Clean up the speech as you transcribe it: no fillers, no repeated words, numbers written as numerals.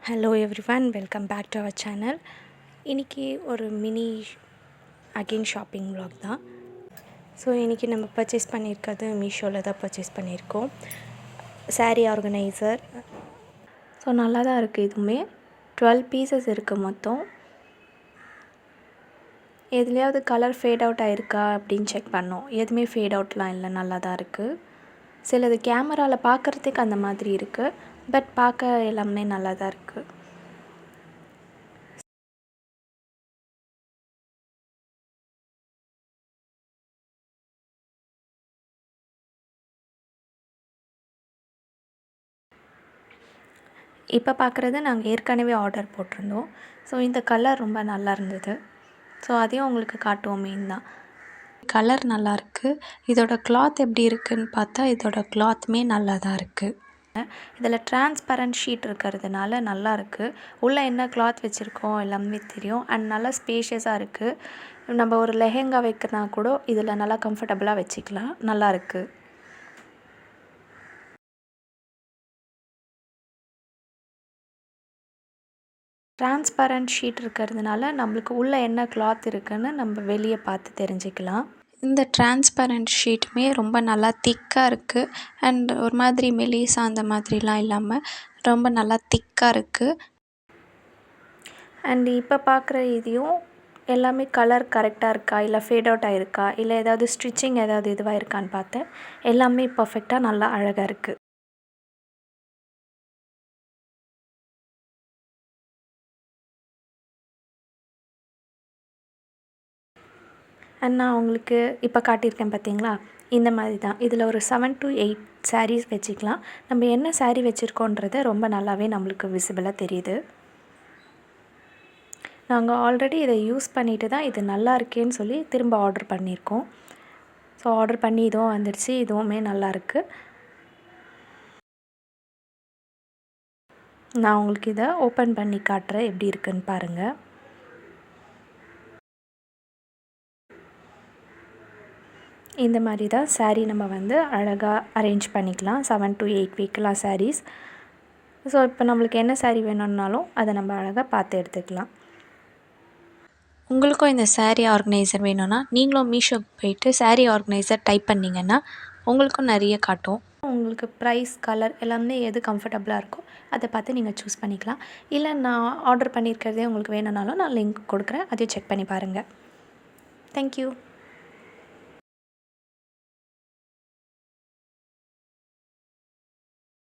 Hello everyone, welcome back to our channel. இன்றைக்கி ஒரு mini again shopping vlog தான். So இன்றைக்கி நம்ம பர்ச்சேஸ் பண்ணியிருக்கிறது மீஷோவில் தான் பர்ச்சேஸ் பண்ணியிருக்கோம். சாரீ ஆர்கனைசர். ஸோ நல்லா தான் இருக்குது. இதுவுமே 12 பீசஸ் இருக்குது மொத்தம். எதுலேயாவது கலர் ஃபேட் அவுட் ஆகிருக்கா அப்படின்னு செக் பண்ணோம். எதுவுமே ஃபேட் அவுட்லாம் இல்லை, நல்லா தான் இருக்குது. சிலது கேமராவில் பார்க்குறதுக்கு அந்த மாதிரி இருக்குது, பட் பார்க்க எல்லாமே நல்லா தான் இருக்குது. இப்போ பார்க்குறது நாங்கள் ஏற்கனவே ஆர்டர் போட்டிருந்தோம். ஸோ இந்த கலர் ரொம்ப நல்லா இருந்தது. ஸோ அதையும் உங்களுக்கு காட்டுவோம். மெயின் தான் கலர் நல்லாயிருக்கு. இதோட கிளாத் எப்படி இருக்குதுன்னு பார்த்தா இதோட கிளாத்துமே நல்லா தான் இருக்குது. இதில் டிரான்ஸ்பரண்ட் ஷீட் இருக்கிறதுனால நல்லாயிருக்கு. உள்ளே என்ன கிளாத் வச்சுருக்கோம் எல்லாமே தெரியும். அண்ட் நல்லா ஸ்பேஷியஸாக இருக்குது. நம்ம ஒரு லெஹெங்கா வைக்கிறனா கூட இதில் நல்லா கம்ஃபர்டபுளாக வச்சுக்கலாம். நல்லாயிருக்கு. டிரான்ஸ்பரண்ட் ஷீட் இருக்கிறதுனால நம்மளுக்கு உள்ளே என்ன கிளாத் இருக்குதுன்னு நம்ம வெளியே பார்த்து தெரிஞ்சுக்கலாம். இந்த டிரான்ஸ்பரண்ட் ஷீட்டுமே ரொம்ப நல்லா திக்காக இருக்குது. அண்ட் ஒரு மாதிரி மெலிசா அந்த மாதிரிலாம் இல்லாமல் ரொம்ப நல்லா திக்காக இருக்குது. அண்ட் இப்போ பார்க்குற இதையும் எல்லாமே கலர் கரெக்டாக இருக்கா, இல்லை ஃபேட் அவுட் ஆகிருக்கா, இல்லை ஏதாவது ஸ்டிச்சிங் ஏதாவது இதுவாக இருக்கான்னு பார்த்தேன். எல்லாமே பர்ஃபெக்டாக நல்லா அழகாக இருக்குது. அண்ட் நான் உங்களுக்கு இப்போ காட்டியிருக்கேன் பார்த்தீங்களா, இந்த மாதிரி தான். இதில் ஒரு 7 to 8 சாரீஸ் வச்சுக்கலாம். நம்ம என்ன சாரீ வச்சுருக்கோன்றது ரொம்ப நல்லாவே நம்மளுக்கு விசிபிளாக தெரியுது. நாங்கள் ஆல்ரெடி இதை யூஸ் பண்ணிவிட்டு தான் இது நல்லா இருக்கேன்னு சொல்லி திரும்ப ஆர்டர் பண்ணியிருக்கோம். ஸோ ஆர்டர் பண்ணி இதுவும் வந்துடுச்சு. இதுவுமே நல்லாயிருக்கு. நான் உங்களுக்கு இதை ஓப்பன் பண்ணி காட்டுறேன், எப்படி இருக்குன்னு பாருங்கள். இந்த மாதிரி தான் சாரீ நம்ம வந்து அழகாக அரேஞ்ச் பண்ணிக்கலாம். 7 to 8 வீக்கெலாம் சாரீஸ். ஸோ இப்போ நம்மளுக்கு என்ன சாரீ வேணும்னாலும் அதை நம்ம அழகாக பார்த்து எடுத்துக்கலாம். உங்களுக்கும் இந்த சாரீ ஆர்கனைசர் வேணும்னா நீங்களும் மீஷோக்கு போயிட்டு சாரீ ஆர்கனைசர் டைப் பண்ணிங்கன்னா உங்களுக்கும் நிறைய காட்டும். உங்களுக்கு ப்ரைஸ், கலர் எல்லாமே எது கம்ஃபர்டபுளாக இருக்கோ அதை பார்த்து நீங்கள் சூஸ் பண்ணிக்கலாம். இல்லை நான் ஆர்டர் பண்ணியிருக்கிறதே உங்களுக்கு வேணும்னாலும் நான் லிங்க் கொடுக்குறேன், அதையும் செக் பண்ணி பாருங்கள். தேங்க்யூ.